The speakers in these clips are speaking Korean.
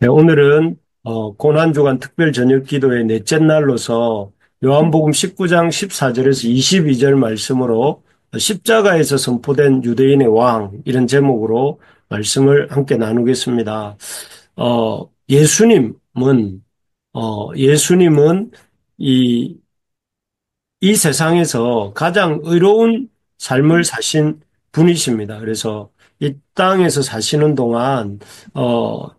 네, 오늘은 고난주간 특별 저녁 기도의 넷째 날로서 요한복음 19장 14절에서 22절 말씀으로 십자가에서 선포된 유대인의 왕 이런 제목으로 말씀을 함께 나누겠습니다. 예수님은 이 이 세상에서 가장 의로운 삶을 사신 분이십니다. 그래서 이 땅에서 사시는 동안,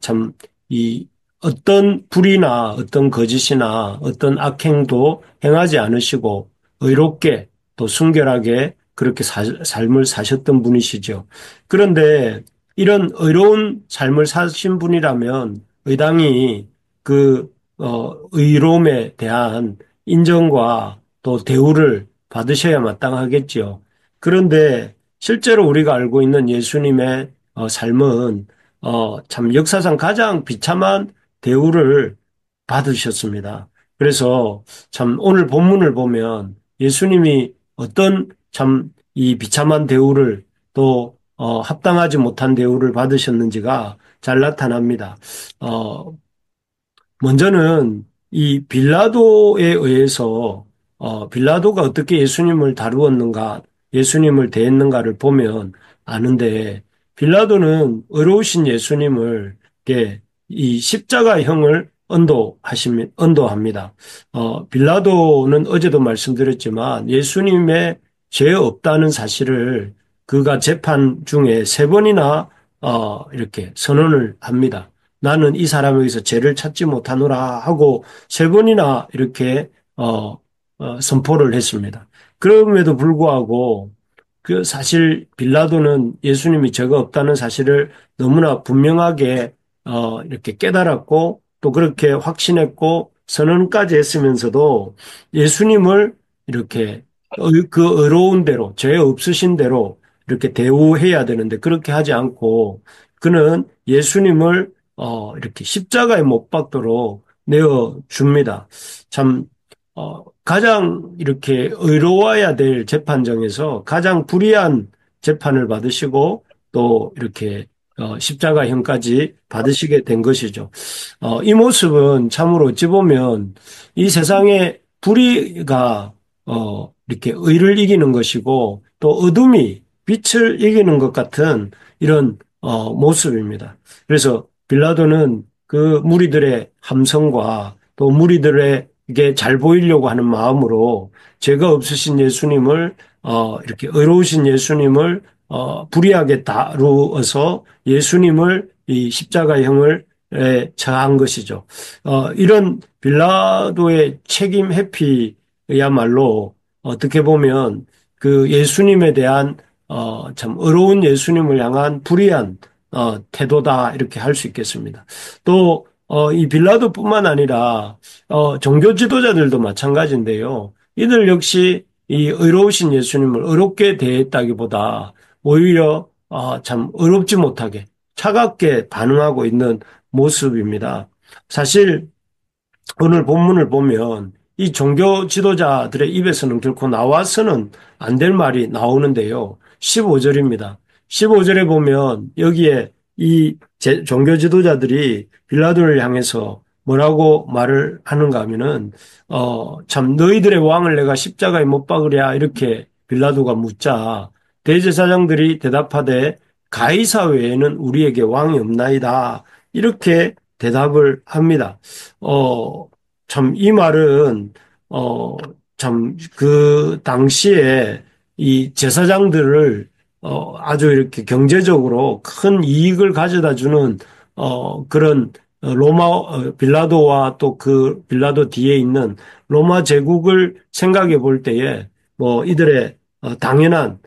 참, 이 어떤 불의나 어떤 거짓이나 어떤 악행도 행하지 않으시고 의롭게 또 순결하게 그렇게 삶을 사셨던 분이시죠. 그런데 이런 의로운 삶을 사신 분이라면 의당이 의로움에 대한 인정과 또 대우를 받으셔야 마땅하겠지요. 그런데 실제로 우리가 알고 있는 예수님의 삶은 참 역사상 가장 비참한 대우를 받으셨습니다. 그래서 참 오늘 본문을 보면 예수님이 어떤 참 이 비참한 대우를 또 합당하지 못한 대우를 받으셨는지가 잘 나타납니다. 어, 먼저는 이 빌라도에 의해서 빌라도가 어떻게 예수님을 다루었는가, 예수님을 대했는가를 보면 아는데 빌라도는 의로우신 예수님을 이렇게 이 십자가형을 언도합니다. 빌라도는 어제도 말씀드렸지만 예수님의 죄 없다는 사실을 그가 재판 중에 세 번이나 이렇게 선언을 합니다. 나는 이 사람에게서 죄를 찾지 못하노라 하고 세 번이나 이렇게 선포를 했습니다. 그럼에도 불구하고 그 사실 빌라도는 예수님이 죄가 없다는 사실을 너무나 분명하게 이렇게 깨달았고 또 그렇게 확신했고 선언까지 했으면서도 예수님을 이렇게 그 의로운 대로 죄 없으신 대로 이렇게 대우해야 되는데 그렇게 하지 않고 그는 예수님을 이렇게 십자가에 못 박도록 내어 줍니다. 참, 가장 이렇게 의로워야 될 재판정에서 가장 불의한 재판을 받으시고 또 이렇게 십자가형까지 받으시게 된 것이죠. 이 모습은 참으로 어찌 보면 이 세상의 불의가 이렇게 의를 이기는 것이고 또 어둠이 빛을 이기는 것 같은 이런 모습입니다. 그래서 빌라도는 그 무리들의 함성과 또 무리들에게 잘 보이려고 하는 마음으로 죄가 없으신 예수님을 이렇게 의로우신 예수님을 불의하게 다루어서 예수님을 이 십자가형을 처한 것이죠. 이런 빌라도의 책임 회피야말로 어떻게 보면 그 예수님에 대한 참 의로운 예수님을 향한 불의한 태도다 이렇게 할 수 있겠습니다. 또 이 빌라도뿐만 아니라 종교 지도자들도 마찬가지인데요. 이들 역시 이 의로우신 예수님을 의롭게 대했다기보다 오히려 참 의롭지 못하게 차갑게 반응하고 있는 모습입니다. 사실 오늘 본문을 보면 이 종교 지도자들의 입에서는 결코 나와서는 안 될 말이 나오는데요. 15절입니다. 15절에 보면 여기에 이 종교 지도자들이 빌라도를 향해서 뭐라고 말을 하는가 하면은 참 너희들의 왕을 내가 십자가에 못 박으랴 이렇게 빌라도가 묻자 대제사장들이 대답하되 가이사 외에는 우리에게 왕이 없나이다 이렇게 대답을 합니다. 참, 이 말은, 참, 그 당시에 이 제사장들을, 아주 이렇게 경제적으로 큰 이익을 가져다 주는, 그런 빌라도와 또 그 빌라도 뒤에 있는 로마 제국을 생각해 볼 때에 뭐 이들의 당연한,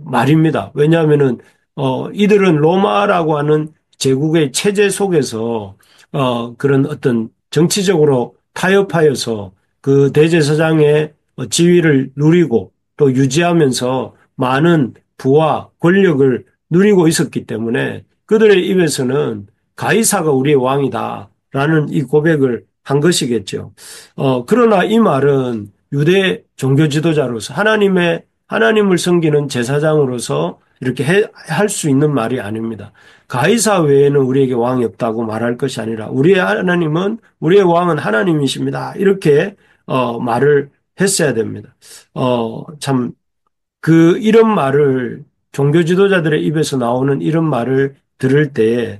말입니다. 왜냐하면은, 이들은 로마라고 하는 제국의 체제 속에서 그런 어떤 정치적으로 타협하여서 그 대제사장의 지위를 누리고 또 유지하면서 많은 부와 권력을 누리고 있었기 때문에 그들의 입에서는 가이사가 우리의 왕이다라는 이 고백을 한 것이겠죠. 그러나 이 말은 유대 종교 지도자로서 하나님을 섬기는 제사장으로서 이렇게 할 수 있는 말이 아닙니다. 가이사 외에는 우리에게 왕이 없다고 말할 것이 아니라 우리의 왕은 하나님이십니다. 이렇게 말을 했어야 됩니다. 참 이런 말을 종교 지도자들의 입에서 나오는 이런 말을 들을 때에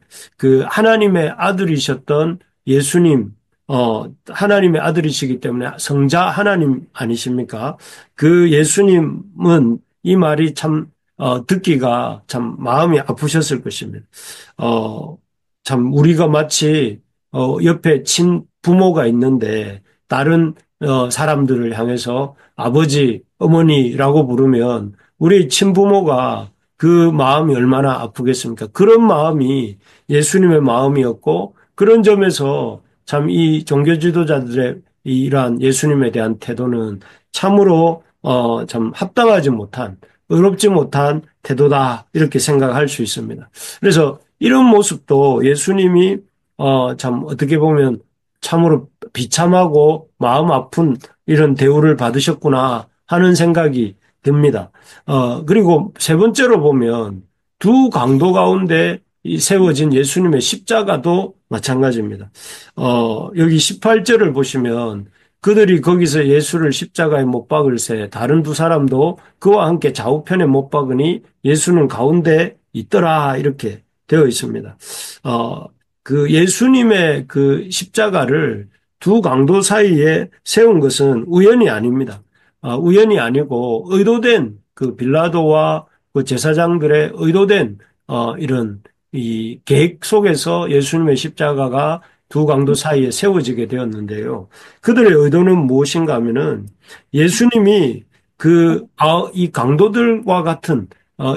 하나님의 아들이셨던 예수님, 하나님의 아들이시기 때문에 성자 하나님 아니십니까? 그 예수님은 이 말이 참, 듣기가 참 마음이 아프셨을 것입니다. 어, 참 우리가 마치 옆에 친부모가 있는데 다른 사람들을 향해서 아버지, 어머니라고 부르면 우리 친부모가 그 마음이 얼마나 아프겠습니까? 그런 마음이 예수님의 마음이었고 그런 점에서 참 이 종교 지도자들의 이러한 예수님에 대한 태도는 참으로 참 합당하지 못한 의롭지 못한 태도다 이렇게 생각할 수 있습니다. 그래서 이런 모습도 예수님이 참 어떻게 보면 참으로 비참하고 마음 아픈 이런 대우를 받으셨구나 하는 생각이 듭니다. 그리고 세 번째로 보면 두 강도 가운데 이 세워진 예수님의 십자가도 마찬가지입니다. 여기 18절을 보시면 그들이 거기서 예수를 십자가에 못 박을새 다른 두 사람도 그와 함께 좌우편에 못 박으니 예수는 가운데 있더라 이렇게 되어 있습니다. 어, 예수님의 그 십자가를 두 강도 사이에 세운 것은 우연이 아닙니다. 우연이 아니고 의도된 빌라도와 그 제사장들의 의도된 이런 이 계획 속에서 예수님의 십자가가 두 강도 사이에 세워지게 되었는데요. 그들의 의도는 무엇인가 하면은 예수님이 이 강도들과 같은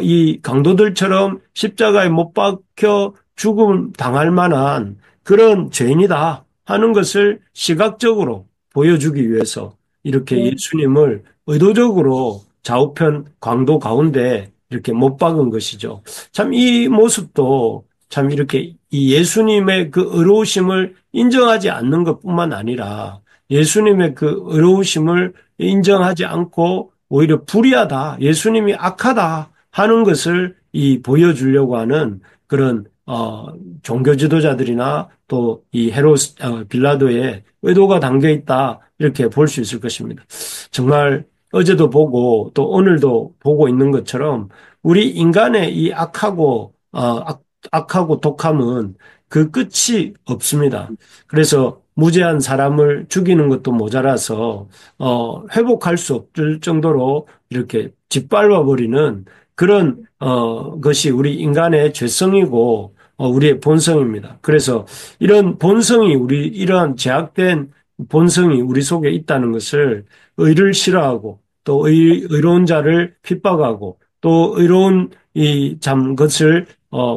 이 강도들처럼 십자가에 못 박혀 죽음 당할 만한 그런 죄인이다 하는 것을 시각적으로 보여주기 위해서 이렇게 예수님을 의도적으로 좌우편 강도 가운데 이렇게 못 박은 것이죠. 참 이 모습도 참 이렇게 이 예수님의 그 의로우심을 인정하지 않는 것뿐만 아니라 예수님의 그 의로우심을 인정하지 않고 오히려 불의하다, 예수님이 악하다 하는 것을 보여주려고 하는 그런 종교 지도자들이나 또 이 빌라도의 의도가 담겨 있다 이렇게 볼 수 있을 것입니다. 정말 어제도 보고 또 오늘도 보고 있는 것처럼 우리 인간의 이 악하고 독함은 그 끝이 없습니다. 그래서 무죄한 사람을 죽이는 것도 모자라서 회복할 수 없을 정도로 이렇게 짓밟아 버리는 그런 것이 우리 인간의 죄성이고 우리의 본성입니다. 그래서 이런 본성이 이러한 제약된 본성이 우리 속에 있다는 것을 의를 싫어하고 또 의로운 자를 핍박하고 또 의로운 것을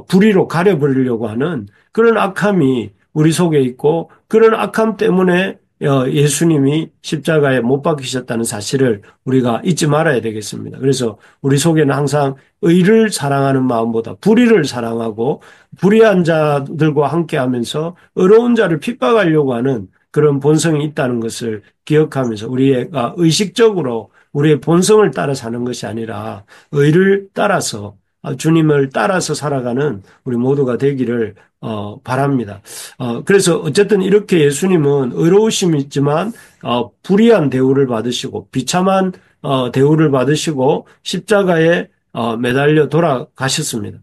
불의로 가려버리려고 하는 그런 악함이 우리 속에 있고 그런 악함 때문에 예수님이 십자가에 못 박히셨다는 사실을 우리가 잊지 말아야 되겠습니다. 그래서 우리 속에는 항상 의를 사랑하는 마음보다 불의를 사랑하고 불의한 자들과 함께하면서 의로운 자를 핍박하려고 하는 그런 본성이 있다는 것을 기억하면서 우리가 의식적으로 우리의 본성을 따라 사는 것이 아니라 의를 따라서 주님을 따라서 살아가는 우리 모두가 되기를 바랍니다. 그래서 어쨌든 이렇게 예수님은 의로우심이 있지만 불의한 대우를 받으시고 비참한 대우를 받으시고 십자가에 매달려 돌아가셨습니다.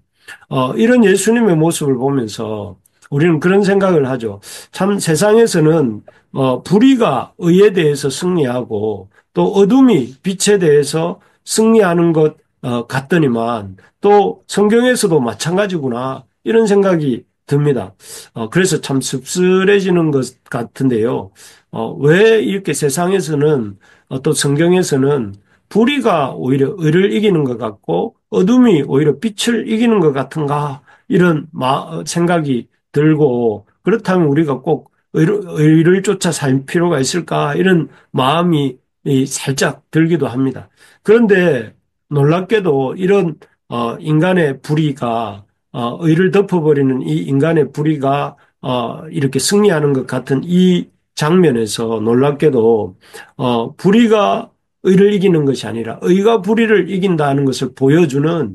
이런 예수님의 모습을 보면서 우리는 그런 생각을 하죠. 참 세상에서는 불의가 의에 대해서 승리하고 또 어둠이 빛에 대해서 승리하는 것 같더니만 또 성경에서도 마찬가지구나 이런 생각이 듭니다. 그래서 참 씁쓸해지는 것 같은데요. 왜 이렇게 세상에서는 또 성경에서는 불의가 오히려 의를 이기는 것 같고 어둠이 오히려 빛을 이기는 것 같은가 이런 생각이 들고 그렇다면 우리가 꼭 의를 쫓아 살 필요가 있을까 이런 마음이 살짝 들기도 합니다. 그런데 놀랍게도 이런 인간의 불의가 의를 덮어버리는 이 인간의 불의가 이렇게 승리하는 것 같은 이 장면에서 놀랍게도 불의가 의를 이기는 것이 아니라 의가 불의를 이긴다는 것을 보여주는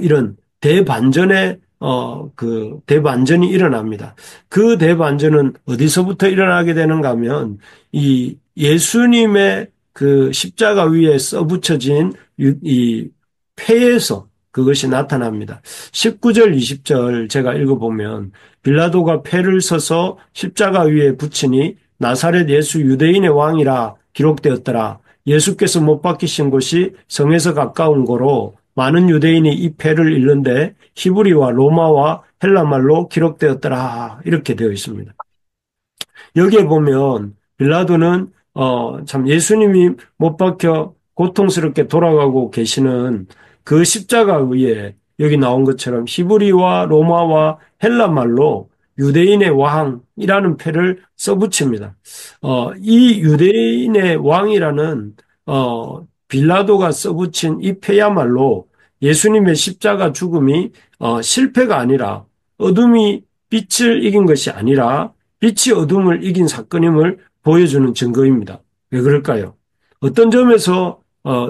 이런 대반전의 그 대반전이 일어납니다. 그 대반전은 어디서부터 일어나게 되는가 하면 이 예수님의 그 십자가 위에 써붙여진 이 패에서 그것이 나타납니다. 19절, 20절 제가 읽어보면 빌라도가 패를 서서 십자가 위에 붙이니 나사렛 예수 유대인의 왕이라 기록되었더라. 예수께서 못 박히신 곳이 성에서 가까운 거로 많은 유대인이 이 패를 읽는데 히브리와 로마와 헬라말로 기록되었더라. 이렇게 되어 있습니다. 여기에 보면 빌라도는 참 예수님이 못 박혀 고통스럽게 돌아가고 계시는 그 십자가 위에 여기 나온 것처럼 히브리와 로마와 헬라 말로 유대인의 왕이라는 패를 써붙입니다. 이 유대인의 왕이라는 빌라도가 써붙인 이 패야말로 예수님의 십자가 죽음이 실패가 아니라 어둠이 빛을 이긴 것이 아니라 빛이 어둠을 이긴 사건임을 보여주는 증거입니다. 왜 그럴까요? 어떤 점에서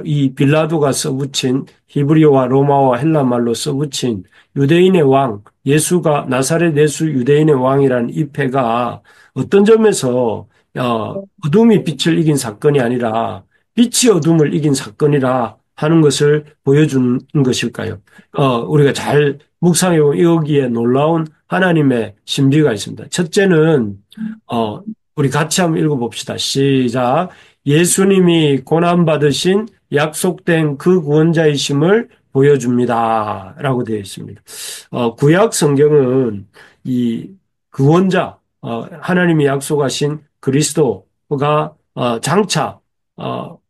이 빌라도가 써붙인 히브리어와 로마와 헬라 말로 써붙인 유대인의 왕, 예수가 나사렛 예수 유대인의 왕이라는 이 패가 어떤 점에서 어둠이 빛을 이긴 사건이 아니라 빛이 어둠을 이긴 사건이라 하는 것을 보여주는 것일까요? 우리가 잘 묵상해보면 여기에 놀라운 하나님의 신비가 있습니다. 첫째는 어, 우리 같이 한번 읽어봅시다. 시작. 예수님이 고난받으신 약속된 그 구원자이심을 보여줍니다. 라고 되어 있습니다. 구약 성경은 이 구원자, 하나님이 약속하신 그리스도가 장차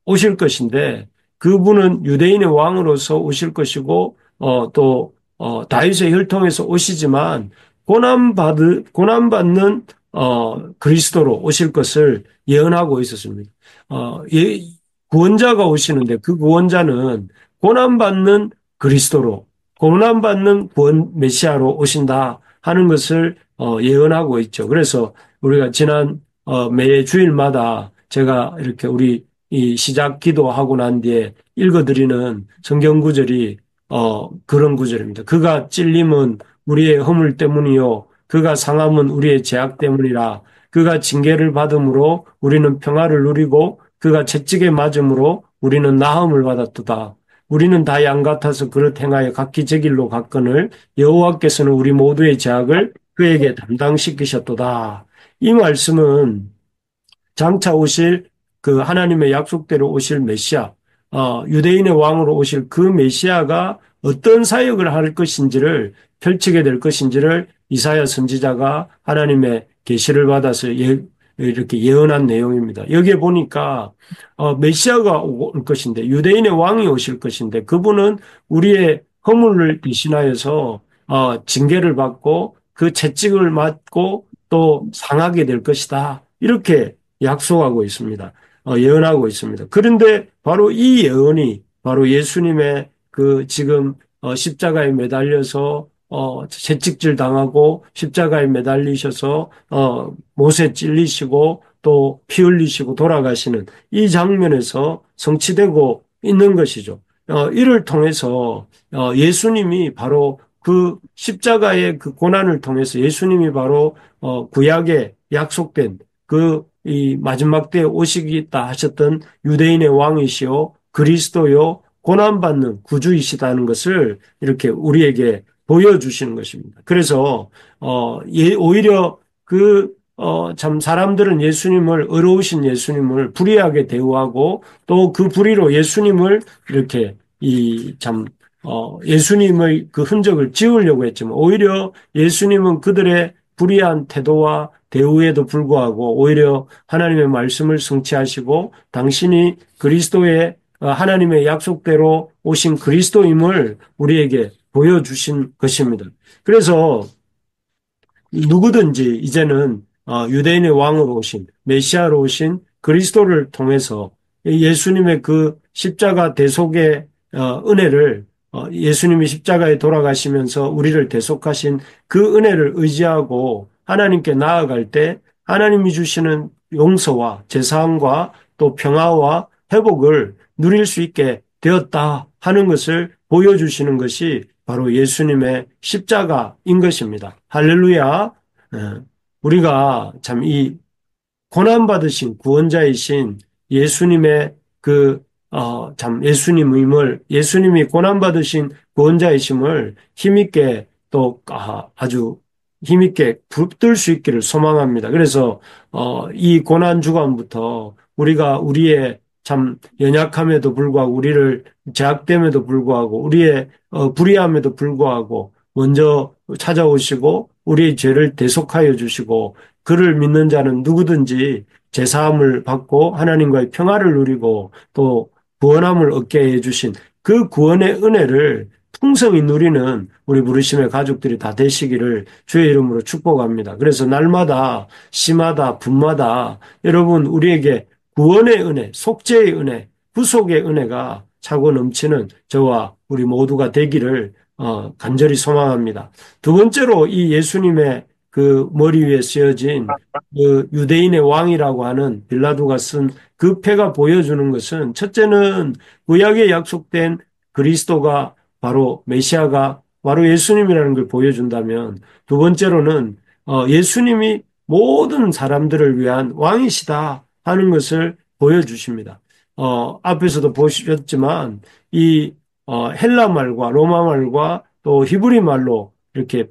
오실 것인데 그분은 유대인의 왕으로서 오실 것이고 또 다윗의 혈통에서 오시지만 고난받는 그리스도로 오실 것을 예언하고 있었습니다. 구원자가 오시는데 그 구원자는 고난받는 그리스도로, 고난받는 구원 메시아로 오신다 하는 것을 예언하고 있죠. 그래서 우리가 지난 매 주일마다 제가 이렇게 우리 이 시작 기도하고 난 뒤에 읽어드리는 성경 구절이 그런 구절입니다. 그가 찔림은 우리의 허물 때문이요. 그가 상함은 우리의 죄악 때문이라. 그가 징계를 받음으로 우리는 평화를 누리고 그가 채찍에 맞음으로 우리는 나음을 받았도다. 우리는 다 양 같아서 그릇 행하여 각기 제 길로 갔거늘 여호와께서는 우리 모두의 죄악을 그에게 담당시키셨도다. 이 말씀은 장차 오실 그 하나님의 약속대로 오실 메시아, 유대인의 왕으로 오실 그 메시아가 어떤 사역을 할 것인지를 펼치게 될 것인지를 이사야 선지자가 하나님의 계시를 받아서 이렇게 예언한 내용입니다. 여기에 보니까 메시아가 올 것인데 유대인의 왕이 오실 것인데 그분은 우리의 허물을 대신하여서 징계를 받고 그 채찍을 맞고 또 상하게 될 것이다. 이렇게 약속하고 있습니다. 예언하고 있습니다. 그런데 바로 이 예언이 바로 예수님의 그 지금 십자가에 매달려서 채찍질 당하고 십자가에 매달리셔서 못에 찔리시고 또 피 흘리시고 돌아가시는 이 장면에서 성취되고 있는 것이죠. 이를 통해서 예수님이 바로 그 십자가의 그 고난을 통해서 예수님이 바로 구약에 약속된 그 이 마지막 때에 오시겠다 하셨던 유대인의 왕이시요 그리스도요 고난받는 구주이시다는 것을 이렇게 우리에게 보여주시는 것입니다. 그래서 오히려 참 사람들은 예수님을 의로우신 예수님을 불의하게 대우하고 또 그 불의로 예수님을 이렇게 예수님의 그 흔적을 지우려고 했지만 오히려 예수님은 그들의 불의한 태도와 대우에도 불구하고 오히려 하나님의 말씀을 성취하시고 당신이 그리스도의 하나님의 약속대로 오신 그리스도임을 우리에게 보여주신 것입니다. 그래서 누구든지 이제는 유대인의 왕으로 오신 메시아로 오신 그리스도를 통해서 예수님의 그 십자가 대속의 은혜를 예수님이 십자가에 돌아가시면서 우리를 대속하신 그 은혜를 의지하고 하나님께 나아갈 때 하나님이 주시는 용서와 제사함과 또 평화와 회복을 누릴 수 있게 되었다 하는 것을 보여주시는 것이 바로 예수님의 십자가인 것입니다. 할렐루야. 예, 우리가 참 이 고난받으신 구원자이신 예수님의 참 예수님이 고난받으신 구원자이심을 힘있게 또 아주 힘있게 붙들 수 있기를 소망합니다. 그래서, 이 고난 주간부터 우리가 우리의 참 연약함에도 불구하고 우리를 제약됨에도 불구하고 우리의 불의함에도 불구하고 먼저 찾아오시고 우리의 죄를 대속하여 주시고 그를 믿는 자는 누구든지 제사함을 받고 하나님과의 평화를 누리고 또 구원함을 얻게 해주신 그 구원의 은혜를 풍성히 누리는 우리 부르심의 가족들이 다 되시기를 주의 이름으로 축복합니다. 그래서 날마다 시마다 분마다 여러분 우리에게 구원의 은혜, 속죄의 은혜, 구속의 은혜가 차고 넘치는 저와 우리 모두가 되기를 간절히 소망합니다. 두 번째로 이 예수님의 그 머리 위에 쓰여진 그 유대인의 왕이라고 하는 빌라도가 쓴 그 패가 보여주는 것은 첫째는 구약에 약속된 그리스도가 바로 메시아가 바로 예수님이라는 걸 보여준다면 두 번째로는 예수님이 모든 사람들을 위한 왕이시다 하는 것을 보여주십니다. 앞에서도 보셨지만 이 헬라 말과 로마 말과 또 히브리 말로 이렇게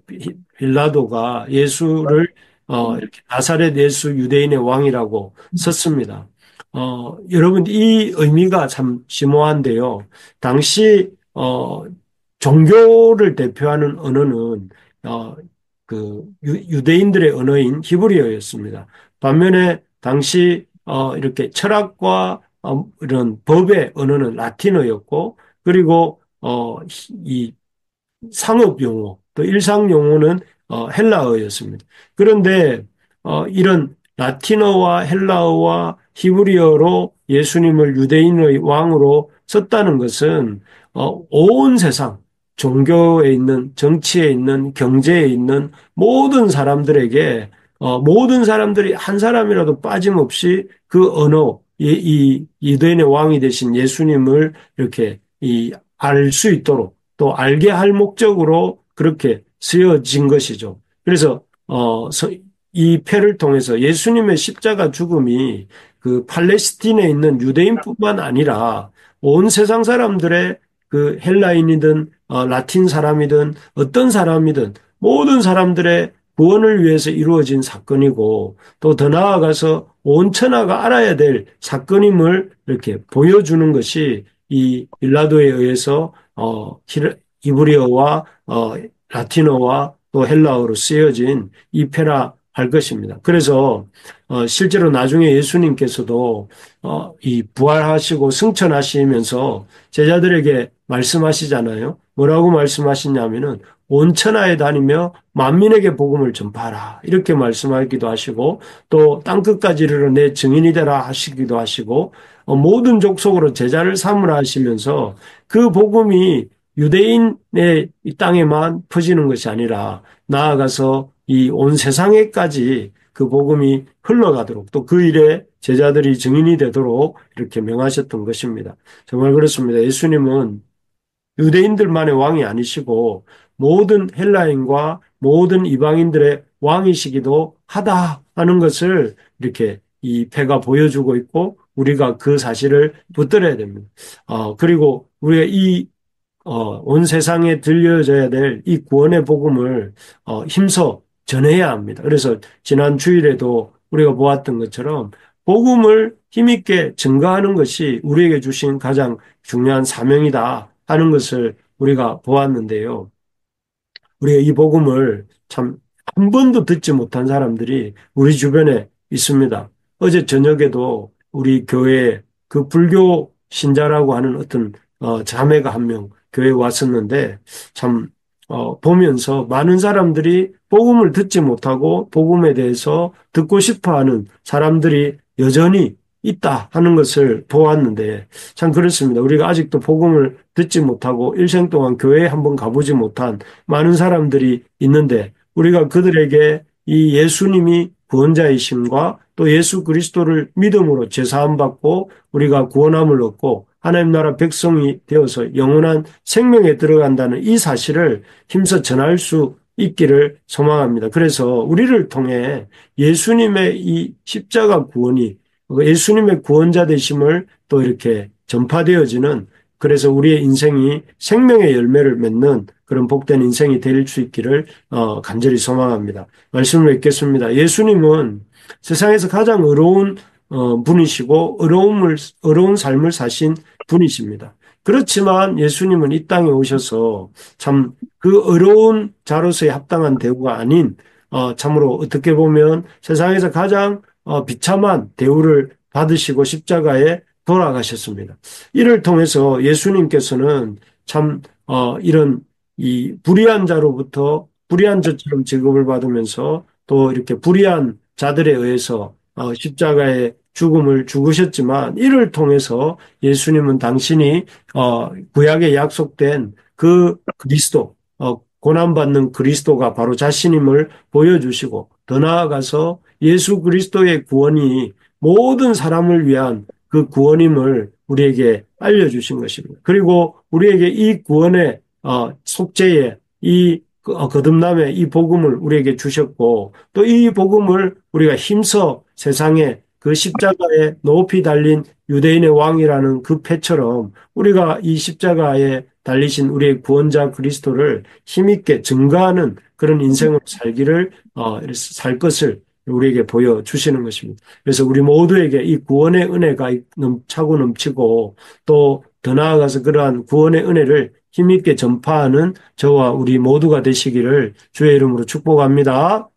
빌라도가 예수를 이렇게 나사렛 예수 유대인의 왕이라고 썼습니다. 여러분 이 의미가 참 심오한데요. 당시 종교를 대표하는 언어는 그 유대인들의 언어인 히브리어였습니다. 반면에 당시 이렇게 철학과 이런 법의 언어는 라틴어였고 그리고 이 상업 용어, 또 일상 용어는 헬라어였습니다. 그런데 이런 라틴어와 헬라어와 히브리어로 예수님을 유대인의 왕으로 썼다는 것은 온 세상 종교에 있는 정치에 있는 경제에 있는 모든 사람들에게 모든 사람들이 한 사람이라도 빠짐없이 그 언어 이 유대인의 왕이 되신 예수님을 이렇게 알 수 있도록 또 알게 할 목적으로 그렇게 쓰여진 것이죠. 그래서 이 패를 통해서 예수님의 십자가 죽음이 그 팔레스틴에 있는 유대인뿐만 아니라 온 세상 사람들의 그 헬라인이든 라틴 사람이든 어떤 사람이든 모든 사람들의 구원을 위해서 이루어진 사건이고 또 더 나아가서 온 천하가 알아야 될 사건임을 이렇게 보여주는 것이 이 빌라도에 의해서 히브리어와 라틴어와 또 헬라어로 쓰여진 이 패라 할 것입니다. 그래서 실제로 나중에 예수님께서도 이 부활하시고 승천하시면서 제자들에게 말씀하시잖아요. 뭐라고 말씀하시냐면은 온 천하에 다니며 만민에게 복음을 전파하라 이렇게 말씀하기도 하시고 또 땅끝까지 이르러 내 증인이 되라 하시기도 하시고 모든 족속으로 제자를 삼으라 하시면서 그 복음이 유대인의 이 땅에만 퍼지는 것이 아니라 나아가서 이 온 세상에까지 그 복음이 흘러가도록 또 그 일에 제자들이 증인이 되도록 이렇게 명하셨던 것입니다. 정말 그렇습니다. 예수님은 유대인들만의 왕이 아니시고 모든 헬라인과 모든 이방인들의 왕이시기도 하다 하는 것을 이렇게 이 패가 보여주고 있고 우리가 그 사실을 붙들어야 됩니다. 그리고 우리가 온 세상에 들려져야 될 이 구원의 복음을 힘써 전해야 합니다. 그래서 지난 주일에도 우리가 보았던 것처럼 복음을 힘있게 증거하는 것이 우리에게 주신 가장 중요한 사명이다 하는 것을 우리가 보았는데요. 우리가 이 복음을 참 한 번도 듣지 못한 사람들이 우리 주변에 있습니다. 어제 저녁에도 우리 교회에 그 불교 신자라고 하는 어떤 자매가 한 명 교회에 왔었는데 참 보면서 많은 사람들이 복음을 듣지 못하고 복음에 대해서 듣고 싶어하는 사람들이 여전히 있다 하는 것을 보았는데 참 그렇습니다. 우리가 아직도 복음을 듣지 못하고 일생 동안 교회에 한번 가보지 못한 많은 사람들이 있는데 우리가 그들에게 이 예수님이 구원자이심과 또 예수 그리스도를 믿음으로 죄사함 받고 우리가 구원함을 얻고 하나님 나라 백성이 되어서 영원한 생명에 들어간다는 이 사실을 힘써 전할 수 있기를 소망합니다. 그래서 우리를 통해 예수님의 이 십자가 구원이 예수님의 구원자 되심을 또 이렇게 전파되어지는, 그래서 우리의 인생이 생명의 열매를 맺는 그런 복된 인생이 될 수 있기를 간절히 소망합니다. 말씀을 맺겠습니다. 예수님은 세상에서 가장 의로운 분이시고 의로운 삶을 사신 분이십니다. 그렇지만 예수님은 이 땅에 오셔서 참 그 의로운 자로서의 합당한 대우가 아닌 참으로 어떻게 보면 세상에서 가장 비참한 대우를 받으시고 십자가에 돌아가셨습니다. 이를 통해서 예수님께서는 참 이런 이 불의한 자로부터 불의한 자처럼 취급을 받으면서 또 이렇게 불의한 자들에 의해서 십자가의 죽음을 죽으셨지만, 이를 통해서 예수님은 당신이 구약에 약속된 그 그리스도, 고난받는 그리스도가 바로 자신임을 보여주시고, 더 나아가서 예수 그리스도의 구원이 모든 사람을 위한 그 구원임을 우리에게 알려주신 것입니다. 그리고 우리에게 이 구원의 속죄의 이 거듭남의 이 복음을 우리에게 주셨고, 또 이 복음을 우리가 힘써 세상에 그 십자가에 높이 달린 유대인의 왕이라는 그 패처럼 우리가 이 십자가에 달리신 우리의 구원자 그리스도를 힘있게 증거하는 그런 인생을 살기를 살 것을 우리에게 보여주시는 것입니다. 그래서 우리 모두에게 이 구원의 은혜가 차고 넘치고, 또 더 나아가서 그러한 구원의 은혜를 힘있게 전파하는 저와 우리 모두가 되시기를 주의 이름으로 축복합니다.